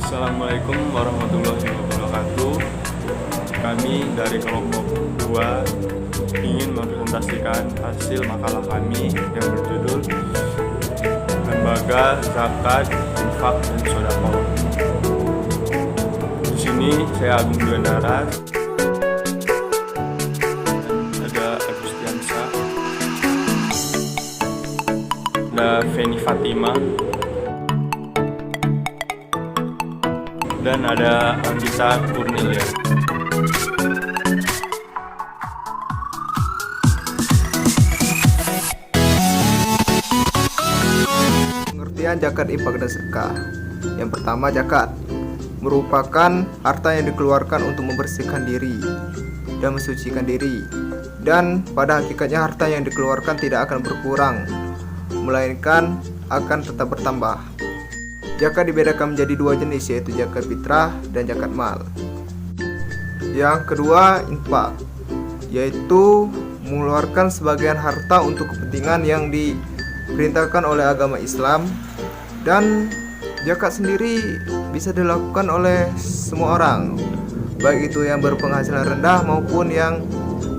Assalamualaikum warahmatullahi wabarakatuh. Kami dari kelompok 2 ingin mempresentasikan hasil makalah kami yang berjudul Lembaga Zakat, Infak, dan Sodaqah. Di sini saya Agung Dwiendara, ada Agustiansa, ada Feni Fatima, dan ada Anggita Kurnilia. Pengertian zakat, infak, dan sedekah. Yang pertama, zakat merupakan harta yang dikeluarkan untuk membersihkan diri dan mensucikan diri, dan pada hakikatnya harta yang dikeluarkan tidak akan berkurang, melainkan akan tetap bertambah. Zakat dibedakan menjadi 2 jenis, yaitu zakat fitrah dan zakat mal. Yang kedua, infak, yaitu mengeluarkan sebagian harta untuk kepentingan yang diperintahkan oleh agama Islam. Dan zakat sendiri bisa dilakukan oleh semua orang, baik itu yang berpenghasilan rendah maupun yang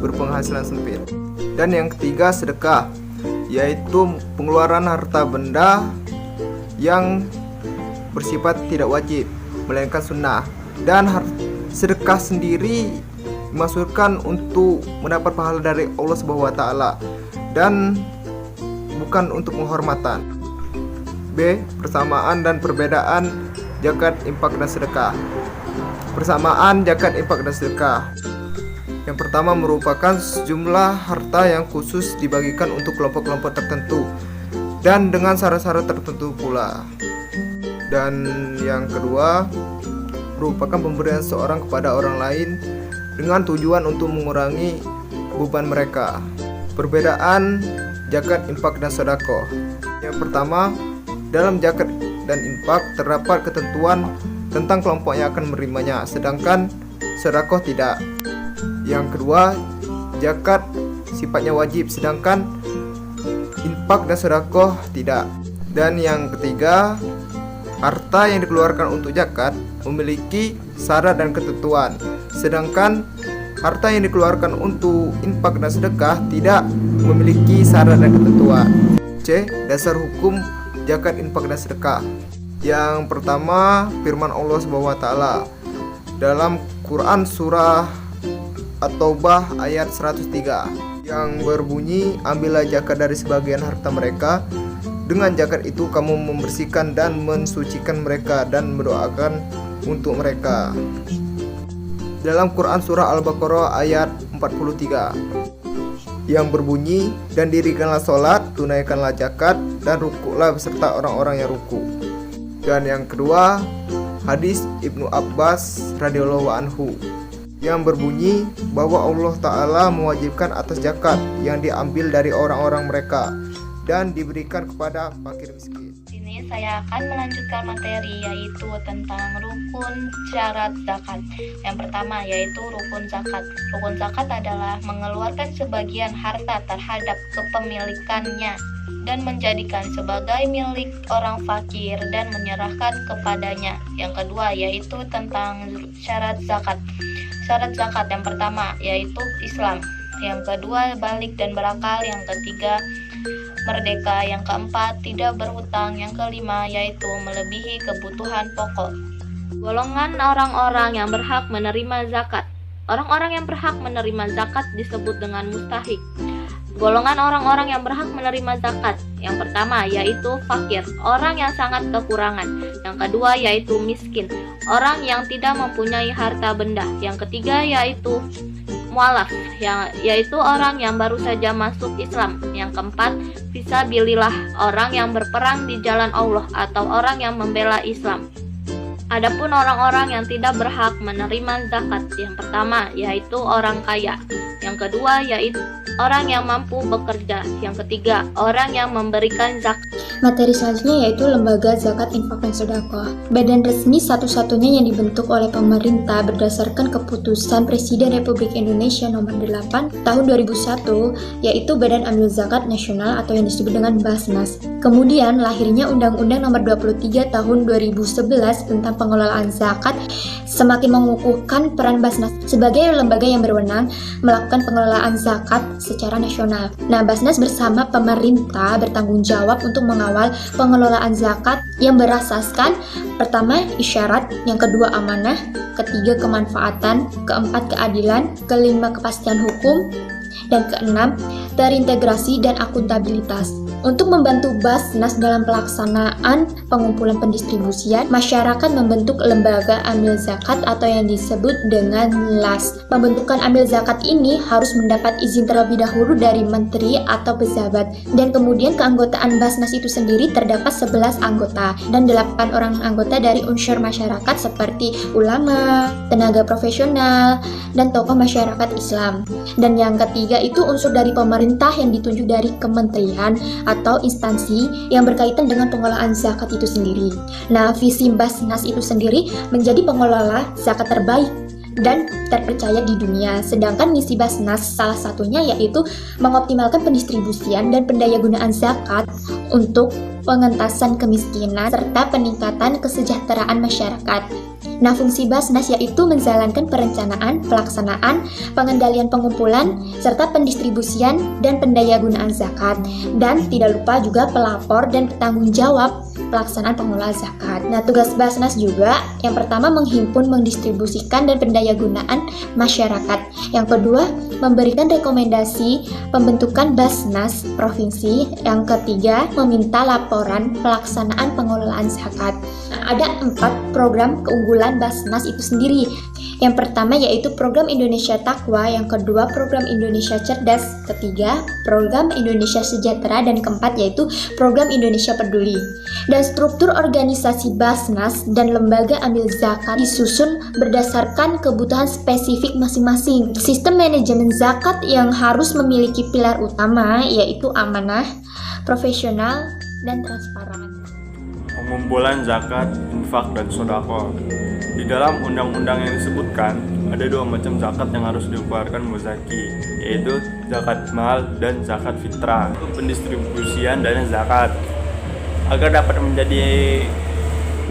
berpenghasilan sempit. Dan yang ketiga, sedekah, yaitu pengeluaran harta benda yang bersifat tidak wajib, melainkan sunnah. Dan sedekah sendiri dimaksudkan untuk mendapat pahala dari Allah SWT dan bukan untuk penghormatan. B. Persamaan dan perbedaan zakat, infak, dan sedekah. Persamaan zakat, infak, dan sedekah. Yang pertama merupakan sejumlah harta yang khusus dibagikan untuk kelompok-kelompok tertentu dan dengan syarat-syarat tertentu pula. Dan yang kedua merupakan pemberian seorang kepada orang lain dengan tujuan untuk mengurangi beban mereka. Perbedaan zakat, infak, dan sedekah. Yang pertama, dalam zakat dan infak terdapat ketentuan tentang kelompok yang akan menerimanya, sedangkan sedekah tidak. Yang kedua, zakat sifatnya wajib, sedangkan infak dan sedekah tidak. Dan yang ketiga, harta yang dikeluarkan untuk zakat memiliki syarat dan ketentuan, sedangkan harta yang dikeluarkan untuk infak dan sedekah tidak memiliki syarat dan ketentuan. C. Dasar hukum zakat, infak, dan sedekah. Yang pertama, firman Allah SWT dalam Quran surah At-Taubah ayat 103 yang berbunyi, ambillah zakat dari sebagian harta mereka. Dengan zakat itu kamu membersihkan dan mensucikan mereka dan mendoakan untuk mereka. Dalam Quran surah Al-Baqarah ayat 43 yang berbunyi, dan dirikanlah sholat, tunaikanlah zakat, dan rukuklah beserta orang-orang yang ruku. Dan yang kedua, hadis Ibnu Abbas radhiyallahu anhu yang berbunyi bahwa Allah Ta'ala mewajibkan atas zakat yang diambil dari orang-orang mereka dan diberikan kepada fakir miskin. Ini saya akan melanjutkan materi, yaitu tentang rukun syarat zakat. Yang pertama yaitu rukun zakat. Rukun zakat adalah mengeluarkan sebagian harta terhadap kepemilikannya dan menjadikan sebagai milik orang fakir dan menyerahkan kepadanya. Yang kedua yaitu tentang syarat zakat. Syarat zakat yang pertama yaitu Islam. Yang kedua balik dan berakal. Yang ketiga merdeka. Yang keempat tidak berhutang. Yang kelima yaitu melebihi kebutuhan pokok. Golongan orang-orang yang berhak menerima zakat. Orang-orang yang berhak menerima zakat disebut dengan mustahik. Golongan orang-orang yang berhak menerima zakat. Yang pertama yaitu fakir, orang yang sangat kekurangan. Yang kedua yaitu miskin, orang yang tidak mempunyai harta benda. Yang ketiga yaitu mualaf, yaitu orang yang baru saja masuk Islam. Yang keempat, fisabilillah, orang yang berperang di jalan Allah atau orang yang membela Islam. Adapun orang-orang yang tidak berhak menerima zakat, yang pertama yaitu orang kaya, yang kedua yaitu orang yang mampu bekerja, yang ketiga orang yang memberikan zakat. Materi selanjutnya yaitu Lembaga Zakat, Infak, dan Sodaqah. Badan resmi satu-satunya yang dibentuk oleh pemerintah berdasarkan keputusan Presiden Republik Indonesia nomor 8 tahun 2001, yaitu Badan Amil Zakat Nasional atau yang disebut dengan Basnas. Kemudian lahirnya Undang-Undang Nomor 23 Tahun 2011 tentang pengelolaan zakat semakin mengukuhkan peran Basnas sebagai lembaga yang berwenang melakukan pengelolaan zakat secara nasional. Nah, Basnas bersama pemerintah bertanggung jawab untuk mengawal pengelolaan zakat yang berasaskan pertama isyarat, yang kedua amanah, ketiga kemanfaatan, keempat keadilan, kelima kepastian hukum, dan keenam terintegrasi dan akuntabilitas. Untuk membantu Basnas dalam pelaksanaan pengumpulan pendistribusian, masyarakat membentuk lembaga amil zakat atau yang disebut dengan LAS. Pembentukan amil zakat ini harus mendapat izin terlebih dahulu dari menteri atau pejabat, dan kemudian keanggotaan Basnas itu sendiri terdapat 11 anggota dan 8 orang anggota dari unsur masyarakat seperti ulama, tenaga profesional, dan tokoh masyarakat Islam. Dan yang ketiga itu unsur dari pemerintah yang ditunjuk dari kementerian atau instansi yang berkaitan dengan pengelolaan zakat itu sendiri. Nah, visi Basnas itu sendiri menjadi pengelola zakat terbaik dan terpercaya di dunia. Sedangkan misi Basnas salah satunya yaitu mengoptimalkan pendistribusian dan pendayagunaan zakat untuk pengentasan kemiskinan serta peningkatan kesejahteraan masyarakat. Nah, fungsi Basnas yaitu menjalankan perencanaan, pelaksanaan, pengendalian pengumpulan, serta pendistribusian dan pendayagunaan zakat. Dan tidak lupa juga pelapor dan bertanggung jawab pelaksanaan pengelola zakat. Nah, tugas Basnas juga yang pertama menghimpun, mendistribusikan, dan pendayagunaan masyarakat. Yang kedua, memberikan rekomendasi pembentukan Basnas provinsi. Yang ketiga, meminta laporan pelaksanaan pengelolaan zakat. Nah, ada 4 program keunggulan Basnas itu sendiri. Yang pertama yaitu program Indonesia Takwa, yang kedua program Indonesia Cerdas, ketiga program Indonesia Sejahtera, dan keempat yaitu program Indonesia Peduli. Dan struktur organisasi Basnas dan lembaga amil zakat disusun berdasarkan kebutuhan spesifik masing-masing. Sistem manajemen zakat yang harus memiliki pilar utama yaitu amanah, profesional, dan transparan. Pengumpulan zakat, infak, dan sodako. Di dalam undang-undang yang disebutkan, ada 2 macam zakat yang harus dikeluarkan muzaki, yaitu zakat mal dan zakat fitrah. Untuk pendistribusian dana zakat, agar dapat menjadi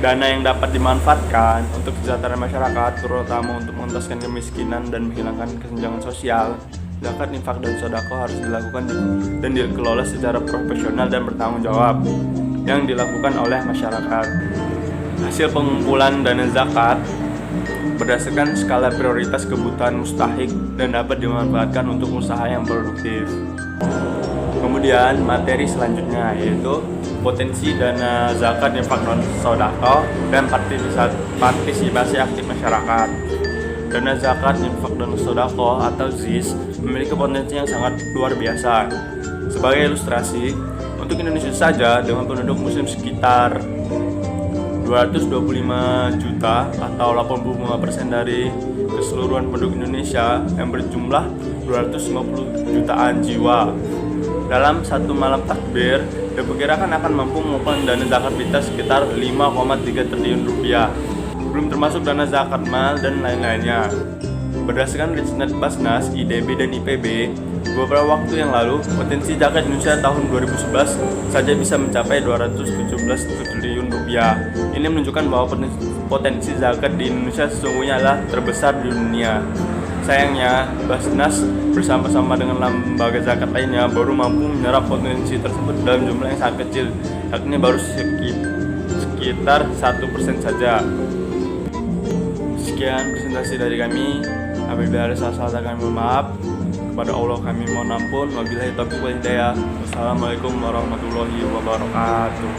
dana yang dapat dimanfaatkan untuk kesejahteraan masyarakat, terutama untuk mengentaskan kemiskinan dan menghilangkan kesenjangan sosial, zakat, infak, dan sodako harus dilakukan dan dikelola secara profesional dan bertanggung jawab yang dilakukan oleh masyarakat. Hasil pengumpulan dana zakat berdasarkan skala prioritas kebutuhan mustahik dan dapat dimanfaatkan untuk usaha yang produktif. Kemudian materi selanjutnya yaitu potensi dana zakat, infak, dan sodako, dan partisipasi aktif masyarakat. Dana zakat, infak, dan sodako atau ZIS memiliki potensi yang sangat luar biasa. Sebagai ilustrasi, untuk Indonesia saja dengan penduduk muslim sekitar 225 juta atau 85% dari keseluruhan penduduk Indonesia yang berjumlah 250 jutaan jiwa. Dalam satu malam takbir, diperkirakan akan mampu mengumpulkan dana zakat fitrah sekitar 5,3 triliun rupiah. Belum termasuk dana zakat mal dan lain-lainnya. Berdasarkan riset Basnas, IDB, dan IPB, beberapa waktu yang lalu, potensi zakat Indonesia tahun 2011 saja bisa mencapai 217 triliun rupiah. Ini menunjukkan bahwa potensi zakat di Indonesia sesungguhnya adalah terbesar di dunia. Sayangnya, Basnas bersama-sama dengan lembaga zakat lainnya baru mampu menyerap potensi tersebut dalam jumlah yang sangat kecil, yakni baru sekitar 1% saja. Sekian presentasi dari kami. Apabila ada salah-salah kami mohon maaf. Kepada Allah kami mohon ampun. Wabillahi taufiq wal hidayah. Wassalamualaikum warahmatullahi wabarakatuh.